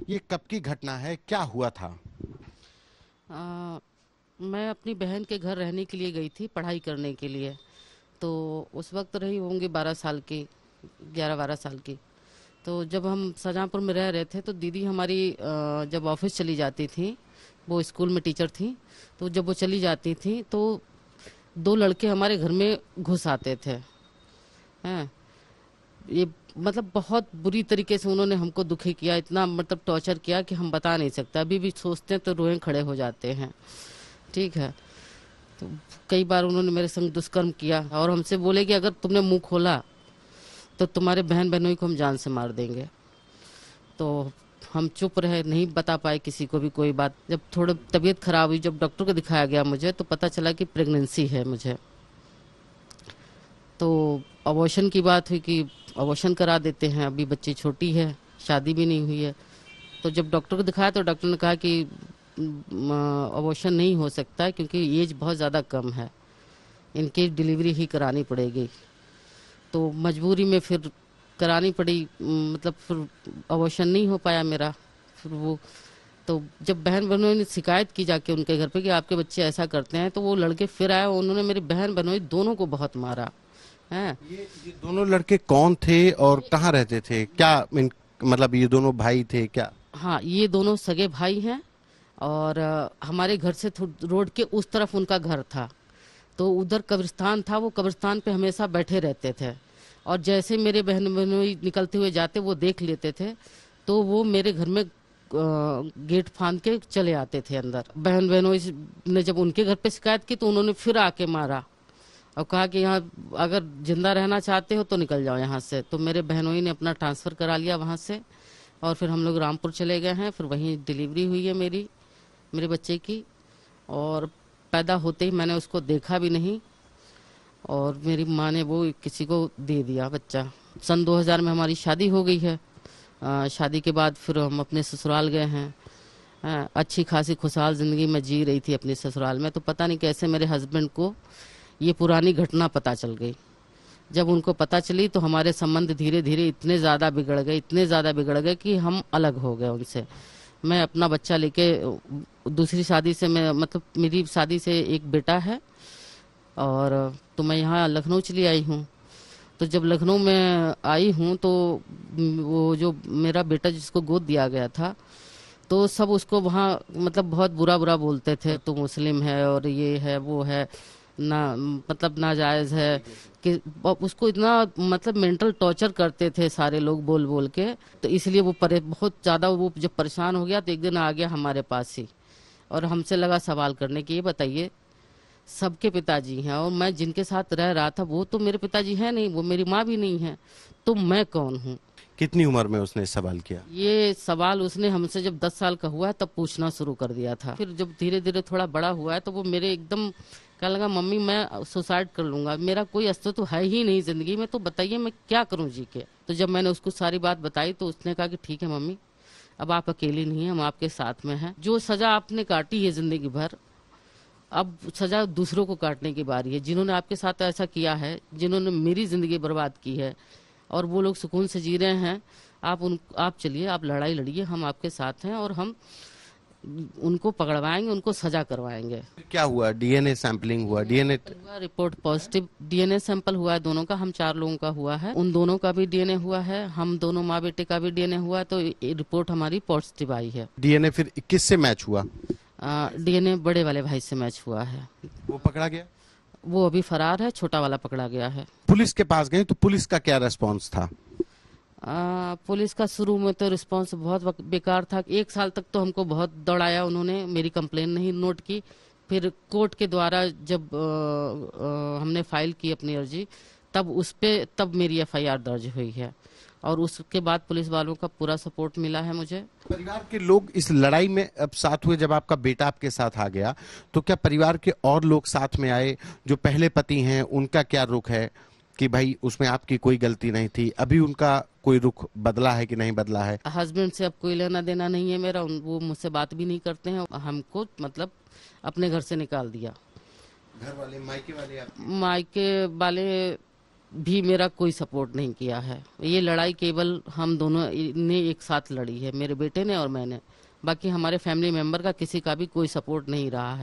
ये कब की घटना है, क्या हुआ था? आ, मैं अपनी बहन के घर रहने के लिए गई थी, पढ़ाई करने के लिए। तो उस वक्त रही होंगी 12 साल की, 11-12 साल की। तो जब हम शाहजहाँपुर में रह रहे थे तो दीदी हमारी जब ऑफिस चली जाती थी, वो स्कूल में टीचर थी। तो जब वो चली जाती थी तो दो लड़के हमारे घर में घुस आते थे। हैं, ये मतलब बहुत बुरी तरीके से उन्होंने हमको दुखी किया, इतना मतलब टॉर्चर किया कि हम बता नहीं सकते। अभी भी सोचते हैं तो रोए खड़े हो जाते हैं। ठीक है। तो कई बार उन्होंने मेरे संग दुष्कर्म किया और हमसे बोले कि अगर तुमने मुंह खोला तो तुम्हारे बहन बहनोई को हम जान से मार देंगे। तो हम चुप रहे, नहीं बता पाए किसी को भी कोई बात। जब थोड़ा तबीयत खराब हुई, जब डॉक्टर को दिखाया गया मुझे, तो पता चला कि प्रेगनेंसी है मुझे। तो अबॉर्शन की बात हुई कि अबॉर्शन करा देते हैं, अभी बच्ची छोटी है, शादी भी नहीं हुई है। तो जब डॉक्टर को दिखाया तो डॉक्टर ने कहा कि अबॉर्शन नहीं हो सकता है क्योंकि एज बहुत ज़्यादा कम है, इनकी डिलीवरी ही करानी पड़ेगी। तो मजबूरी में फिर करानी पड़ी। मतलब फिर अबॉर्शन नहीं हो पाया मेरा। फिर वो, तो जब बहन बहनों ने शिकायत की जाके उनके घर पे कि आपके बच्चे ऐसा करते हैं, तो वो लड़के फिर आए, उन्होंने मेरी बहन बहनोई दोनों को बहुत मारा है। ये दोनों लड़के कौन थे और कहाँ रहते थे, क्या मतलब ये दोनों भाई थे क्या? हाँ, ये दोनों सगे भाई हैं। और हमारे घर से रोड के उस तरफ उनका घर था। तो उधर कब्रिस्तान था, वो कब्रिस्तान पे हमेशा बैठे रहते थे। और जैसे मेरे बहन बहनोई निकलते हुए जाते वो देख लेते थे, तो वो मेरे घर में गेट फांद के चले आते थे अंदर। बहन बहनोई ने जब उनके घर पे शिकायत की तो उन्होंने फिर आके मारा और कहा कि यहाँ अगर जिंदा रहना चाहते हो तो निकल जाओ यहाँ से। तो मेरे बहनोई ने अपना ट्रांसफ़र करा लिया वहाँ से और फिर हम लोग रामपुर चले गए हैं। फिर वहीं डिलीवरी हुई है मेरी, मेरे बच्चे की। और पैदा होते ही मैंने उसको देखा भी नहीं और मेरी माँ ने वो किसी को दे दिया बच्चा। सन 2000 में हमारी शादी हो गई है। शादी के बाद फिर हम अपने ससुराल गए हैं। अच्छी खासी खुशहाल ज़िंदगी में जी रही थी अपने ससुराल में। तो पता नहीं कैसे मेरे हस्बैंड को ये पुरानी घटना पता चल गई। जब उनको पता चली तो हमारे संबंध धीरे धीरे इतने ज़्यादा बिगड़ गए, इतने ज़्यादा बिगड़ गए कि हम अलग हो गए उनसे। मैं अपना बच्चा लेके दूसरी शादी से, मैं मतलब मेरी शादी से एक बेटा है, और तो मैं यहाँ लखनऊ चली आई हूँ। तो जब लखनऊ में आई हूँ तो वो जो मेरा बेटा जिसको गोद दिया गया था, तो सब उसको वहाँ मतलब बहुत बुरा बुरा बोलते थे, तो मुस्लिम है और ये है वो है ना, मतलब नाजायज़ है कि उसको इतना मतलब मेंटल टॉर्चर करते थे सारे लोग बोल बोल के। तो इसलिए वो बहुत ज़्यादा वो जब परेशान हो गया तो एक दिन आ गया हमारे पास ही और हमसे लगा सवाल करने की, ये बताइए सबके पिताजी हैं और मैं जिनके साथ रह रहा था वो तो मेरे पिताजी हैं नहीं, वो मेरी माँ भी नहीं है, तो मैं कौन हूँ। कितनी उम्र में उसने सवाल किया? ये सवाल उसने हमसे जब 10 साल का हुआ है तब पूछना शुरू कर दिया था। फिर जब धीरे धीरे थोड़ा बड़ा हुआ है तो वो मेरे एकदम कहने लगा, मम्मी मैं सुसाइड कर लूंगा, मेरा कोई अस्तित्व है ही नहीं जिंदगी में, तो बताइए मैं क्या करूं जी के। तो जब मैंने उसको सारी बात बताई तो उसने कहा कि ठीक है मम्मी, अब आप अकेली नहीं है, हम आपके साथ में हैं। जो सजा आपने काटी है जिंदगी भर, अब सजा दूसरों को काटने की बारी है। जिन्होंने आपके साथ ऐसा किया है, जिन्होंने मेरी जिंदगी बर्बाद की है और वो लोग सुकून से जी रहे हैं, आप चलिए, आप लड़ाई लड़िए, हम आपके साथ हैं और हम उनको पकड़वाएंगे, उनको सजा करवाएंगे। क्या हुआ, डीएनए सैंपलिंग हुआ? डीएनए हुआ, रिपोर्ट पॉजिटिव डीएनए सैंपल हुआ है दोनों का। हम 4 लोगों का हुआ है, उन दोनों का भी डीएनए हुआ है, हम दोनों माँ बेटे का भी डीएनए हुआ है। तो ये रिपोर्ट हमारी पॉजिटिव आई है। डीएनए फिर किससे मैच हुआ? डीएनए बड़े वाले भाई से मैच हुआ है। वो पकड़ा गया? वो अभी फरार है, छोटा वाला पकड़ा गया है। पुलिस के पास गए तो पुलिस का क्या रेस्पॉन्स था? पुलिस का शुरू में तो रिस्पांस बहुत बेकार था। 1 साल तक तो हमको बहुत दौड़ाया उन्होंने, मेरी कंप्लेन नहीं नोट की। फिर कोर्ट के द्वारा जब हमने फाइल की अपनी अर्जी, तब मेरी एफआईआर दर्ज हुई है और उसके बाद पुलिस वालों का पूरा सपोर्ट मिला है मुझे। परिवार के लोग इस लड़ाई में अब साथ हुए, जब आपका बेटा आपके साथ आ गया तो क्या परिवार के और लोग साथ में आए? जो पहले पति हैं उनका क्या रुख है कि भाई उसमें आपकी कोई गलती नहीं थी? अभी उनका कोई रुख बदला है कि नहीं बदला है? हस्बैंड से अब कोई लेना देना नहीं है मेरा, वो मुझसे बात भी नहीं करते हैं। हमको मतलब अपने घर से निकाल दिया। घर वाले, मायके वाले आपके? मायके वाले भी मेरा कोई सपोर्ट नहीं किया है। ये लड़ाई केवल हम दोनों ने एक साथ लड़ी है, मेरे बेटे ने और मैंने। बाकी हमारे फैमिली मेंबर का किसी का भी कोई सपोर्ट नहीं रहा है।